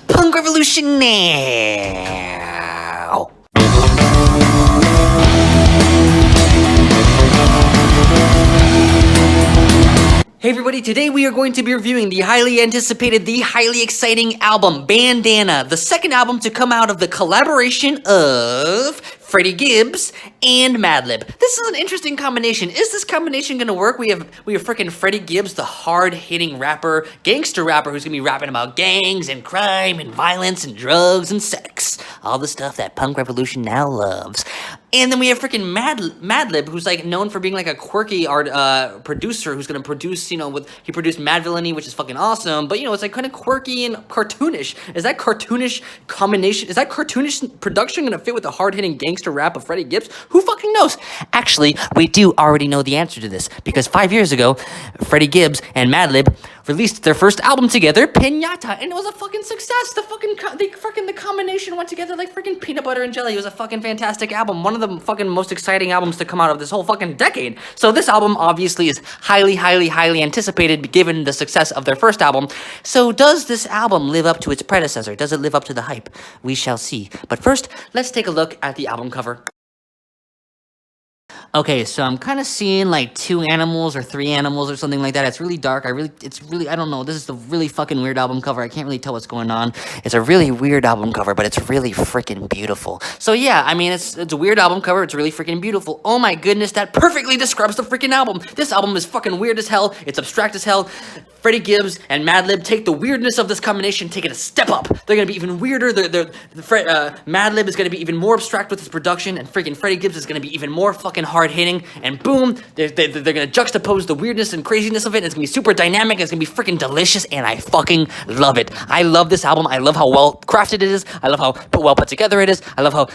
Punk Revolution now! Hey everybody, today we are going to be reviewing the highly anticipated, the highly exciting album, Bandana, the second album to come out of the collaboration of Freddie Gibbs and Madlib. This is an interesting combination. Is this combination gonna work? We have freaking Freddie Gibbs, the hard-hitting rapper, gangster rapper, who's gonna be rapping about gangs and crime and violence and drugs and sex. All the stuff that Punk Revolution now loves. And then we have freaking Madlib, who's like known for being like a quirky producer who's gonna produce, he produced Mad Villainy, which is fucking awesome, but it's like kind of quirky and cartoonish. Is that cartoonish combination, is that cartoonish production gonna fit with the hard-hitting gangster rap of Freddie Gibbs? Who fucking knows? Actually, we do already know the answer to this, because 5 years ago, Freddie Gibbs and Madlib released their first album together, Pinata, and it was a fucking success. The combination went together like freaking peanut butter and jelly. It was a fucking fantastic album. One of the fucking most exciting albums to come out of this whole fucking decade. So this album obviously is highly, highly, highly anticipated given the success of their first album. So does this album live up to its predecessor? Does it live up to the hype? We shall see. But first, let's take a look at the album cover. Okay, so I'm kind of seeing like 2 animals or 3 animals or something like that. It's really dark. I don't know. This is a really fucking weird album cover. I can't really tell what's going on. It's a really weird album cover, but it's really freaking beautiful. So yeah, I mean, it's a weird album cover. It's really freaking beautiful. Oh my goodness, that perfectly describes the freaking album. This album is fucking weird as hell. It's abstract as hell. Freddie Gibbs and Madlib take the weirdness of this combination, take it a step up. They're gonna be even weirder. Madlib is gonna be even more abstract with his production, and freaking Freddie Gibbs is gonna be even more fucking hard hitting. And boom, they're gonna juxtapose the weirdness and craziness of it. It's gonna be super dynamic. It's gonna be freaking delicious, and I fucking love it. I love this album. I love how well crafted it is. I love how well put together it is. I love how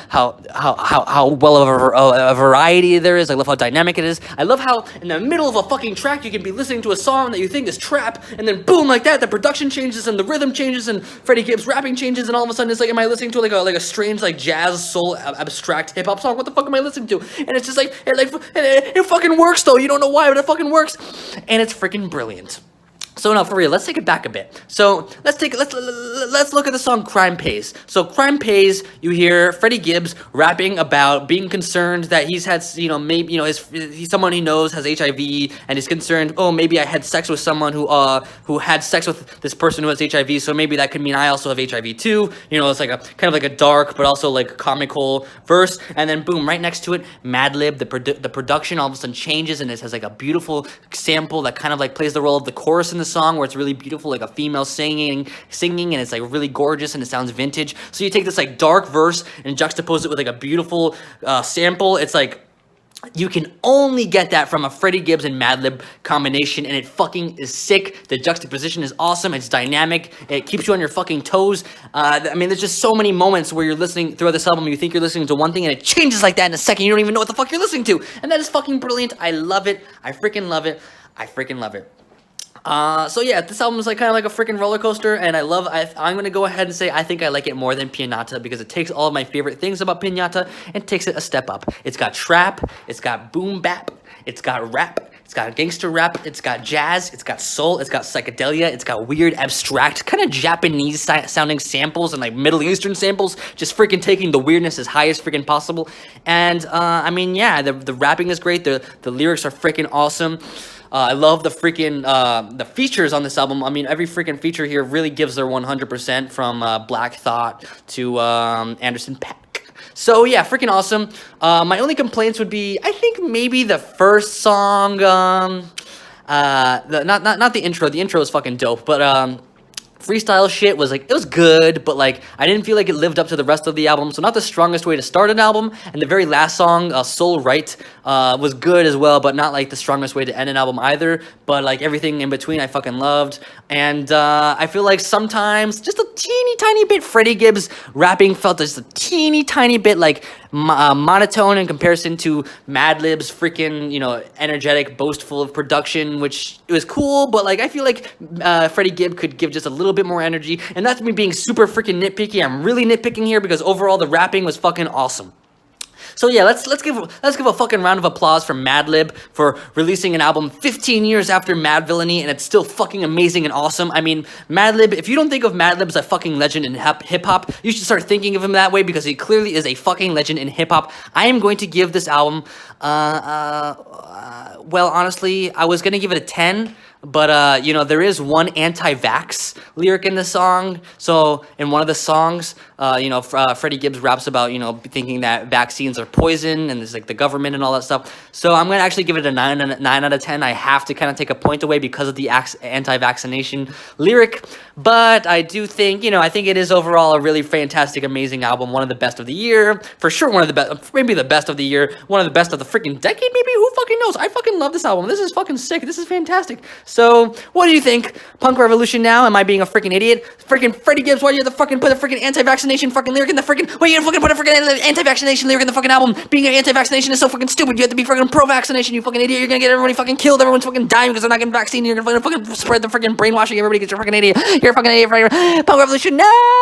well of a variety there is. I love how dynamic it is. I love how in the middle of a fucking track you can be listening to a song that you think is trap, and then boom, like that, the production changes and the rhythm changes and Freddie Gibbs rapping changes, and all of a sudden it's like, am I listening to like a strange like jazz soul abstract hip hop song? What the fuck am I listening to? And it's just like it fucking works though. You don't know why, but it fucking works, and it's freaking brilliant. So now, for real, let's take it back a bit. So let's look at the song Crime Pays. So Crime Pays, you hear Freddie Gibbs rapping about being concerned that he's had, he's someone he knows has HIV, and he's concerned, oh, maybe I had sex with someone who had sex with this person who has HIV, so maybe that could mean I also have HIV too. It's like a kind of like a dark but also like comical verse, and then boom, right next to it, Madlib, the production all of a sudden changes, and it has like a beautiful sample that kind of like plays the role of the chorus in the song, where it's really beautiful, like a female singing, and it's like really gorgeous, and it sounds vintage. So you take this like dark verse and juxtapose it with like a beautiful sample. It's like you can only get that from a Freddie Gibbs and Madlib combination, and it fucking is sick. The juxtaposition is awesome. It's dynamic. It keeps you on your fucking toes. I mean, there's just so many moments where you're listening throughout this album, you think you're listening to one thing, and it changes like that in a second. You don't even know what the fuck you're listening to, and that is fucking brilliant. I love it. I freaking love it. I freaking love it. So yeah, this album is like kind of like a freaking roller coaster, and I'm gonna go ahead and say I think I like it more than Pinata, because it takes all of my favorite things about Pinata and takes it a step up. It's got trap, it's got boom bap, it's got rap, it's got gangster rap, it's got jazz, it's got soul, it's got psychedelia, it's got weird abstract kind of Japanese sounding samples and like Middle Eastern samples, just freaking taking the weirdness as high as freaking possible. And I mean, yeah, the rapping is great, the lyrics are freaking awesome. I love the freaking the features on this album. I mean, every freaking feature here really gives their 100%, from Black Thought to Anderson .Paak. So yeah, freaking awesome. My only complaints would be, I think maybe the first song, not the intro. The intro is fucking dope, but freestyle shit was like, it was good, but like I didn't feel like it lived up to the rest of the album. So not the strongest way to start an album. And the very last song, Soul Right, was good as well, but not like the strongest way to end an album either. But like everything in between I fucking loved. And I feel like sometimes just a teeny tiny bit Freddie Gibbs rapping felt just a teeny tiny bit like monotone in comparison to Madlib's freaking, energetic, boastful of production, which it was cool, but like I feel like Freddie Gibbs could give just a little bit more energy, and that's me being super freaking nitpicky. I'm really nitpicking here because overall the rapping was fucking awesome. So yeah, let's give a fucking round of applause for Madlib for releasing an album 15 years after Mad Villainy, and it's still fucking amazing and awesome. I mean, Madlib, if you don't think of Madlib as a fucking legend in hip hop, you should start thinking of him that way, because he clearly is a fucking legend in hip hop. I am going to give this album, well, honestly, I was gonna give it a 10. But, you know, there is one anti-vax lyric in the song. So in one of the songs, you know, Freddie Gibbs raps about, you know, thinking that vaccines are poison and there's like the government and all that stuff. So I'm going to actually give it a 9 out of 10. I have to kind of take a point away because of the anti-vaccination lyric. But I do think, you know, I think it is overall a really fantastic, amazing album. One of the best of the year. For sure, one of the best, maybe the best of the year. One of the best of the freaking decade, maybe? Who fucking knows? I fucking love this album. This is fucking sick. This is fantastic. So, what do you think? Punk Revolution now? Am I being a freaking idiot? Freaking Freddie Gibbs, why you have to fucking put a freaking anti-vaccination fucking lyric in the freaking... Why you fucking put a freaking anti-vaccination lyric in the fucking album? Being an anti-vaccination is so fucking stupid. You have to be freaking pro-vaccination, you fucking idiot. You're gonna get everybody fucking killed. Everyone's fucking dying because they're not getting vaccine. You're gonna fucking spread the freaking brainwashing everybody because you're a fucking idiot. You're a fucking idiot. Punk Revolution, no!